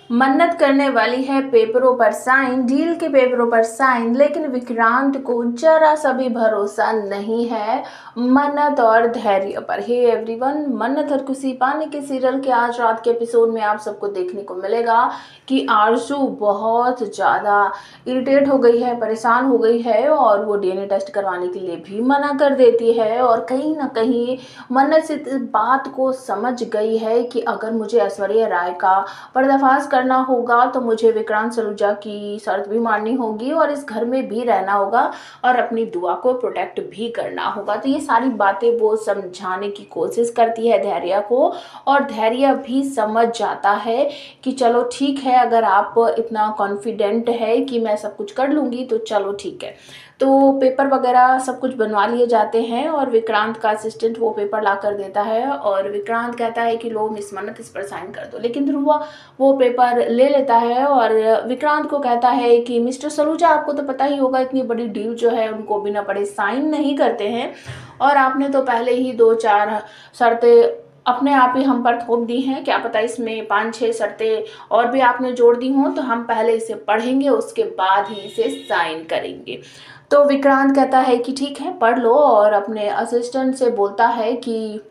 मन्नत करने वाली है पेपरों पर साइन, डील के पेपरों पर साइन, लेकिन विक्रांत को जरा सा भी भरोसा नहीं है मन्नत और धैर्य पर। हे एवरीवन, मन्नत और खुशी पाने के सीरियल के आज रात के एपिसोड में आप सबको देखने को मिलेगा कि आरजू बहुत ज़्यादा इरिटेट हो गई है, परेशान हो गई है और वो डीएनए टेस्ट करवाने के लिए भी मना कर देती है। और कहीं ना कहीं मन्नत से इस बात को समझ गई है कि अगर मुझे ऐश्वर्या राय का पर्दाफाश करना होगा तो मुझे विक्रांत सलूजा की शर्त भी माननी होगी और इस घर में भी रहना होगा और अपनी दुआ को प्रोटेक्ट भी करना होगा। तो ये सारी बातें वो समझाने की कोशिश करती है धैर्य को, और धैर्य भी समझ जाता है कि चलो ठीक है, अगर आप इतना कॉन्फिडेंट है कि मैं सब कुछ कर लूँगी तो चलो ठीक है। तो पेपर वगैरह सब कुछ बनवा लिए जाते हैं और विक्रांत का असिस्टेंट वो पेपर ला कर देता है और विक्रांत कहता है कि लो मिस मन्नत इस पर साइन कर दो, लेकिन ध्रुव वो पेपर ले लेता है और विक्रांत को कहता है कि मिस्टर सलूजा, आपको तो पता ही होगा इतनी बड़ी डील जो है उनको बिना पढ़े साइन नहीं करते हैं, और आपने तो पहले ही 2-4 शर्तें अपने आप ही हम पर थोप दी हैं। क्या पता इसमें 5-6 शर्तें और भी आपने जोड़ दी हों, तो हम पहले इसे पढ़ेंगे उसके बाद ही इसे साइन करेंगे। तो विक्रांत कहता है कि ठीक है पढ़ लो, और अपने असिस्टेंट से बोलता है कि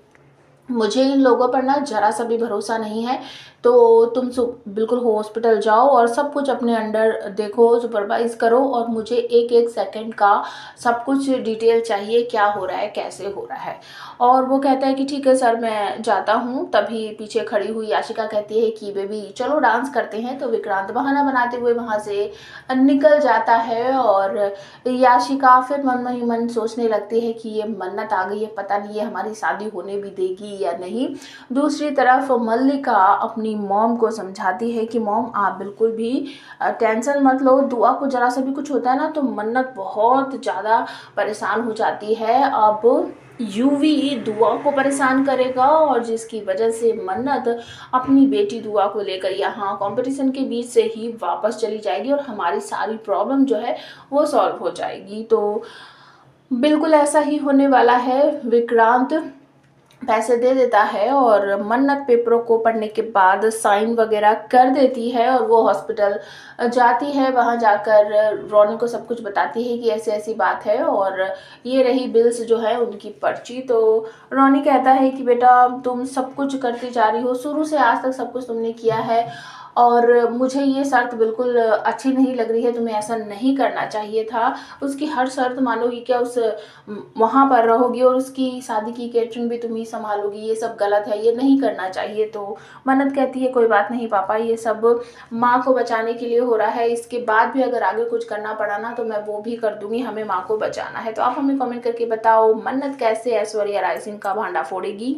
मुझे इन लोगों पर ना जरा सा भी भरोसा नहीं है, तो तुम बिल्कुल हॉस्पिटल जाओ और सब कुछ अपने अंडर देखो, सुपरवाइज करो, और मुझे एक एक सेकंड का सब कुछ डिटेल चाहिए, क्या हो रहा है कैसे हो रहा है। और वो कहता है कि ठीक है सर मैं जाता हूँ। तभी पीछे खड़ी हुई याशिका कहती है कि बेबी चलो डांस करते हैं। तो विक्रांत बहाना बनाते हुए वहाँ से निकल जाता है और याशिका फिर मन ही मन सोचने लगती है कि ये मन्नत आ गई है, पता नहीं ये हमारी शादी होने भी देगी या नहीं। दूसरी तरफ मल्लिका अपनी मॉम को समझाती है कि मॉम आप बिल्कुल भी टेंशन मत लो, दुआ को जरा सा भी कुछ होता है ना तो मन्नत बहुत ज़्यादा परेशान हो जाती है। अब यूवी दुआ को परेशान करेगा और जिसकी वजह से मन्नत अपनी बेटी दुआ को लेकर यहाँ कंपटीशन के बीच से ही वापस चली जाएगी और हमारी सारी प्रॉब्लम जो है वो सॉल्व हो जाएगी। तो बिल्कुल ऐसा ही होने वाला है। विक्रांत पैसे दे देता है और मन्नत पेपरों को पढ़ने के बाद साइन वगैरह कर देती है और वो हॉस्पिटल जाती है। वहाँ जाकर रोनी को सब कुछ बताती है कि ऐसी ऐसी बात है और ये रही बिल्स जो है उनकी पर्ची। तो रोनी कहता है कि बेटा तुम सब कुछ करती जा रही हो, शुरू से आज तक सब कुछ तुमने किया है और मुझे ये शर्त बिल्कुल अच्छी नहीं लग रही है, तुम्हें ऐसा नहीं करना चाहिए था। उसकी हर शर्त मानोगी क्या, उस वहाँ पर रहोगी और उसकी शादी की कैटरिंग भी तुम ही संभालोगी, ये सब गलत है, ये नहीं करना चाहिए। तो मन्नत कहती है कोई बात नहीं पापा, ये सब माँ को बचाने के लिए हो रहा है, इसके बाद भी अगर आगे कुछ करना पड़ा ना तो मैं वो भी कर दूंगी, हमें माँ को बचाना है। तो आप हमें कमेंट करके बताओ मन्नत कैसे ऐश्वर्या राय सिंह का भांडा फोड़ेगी।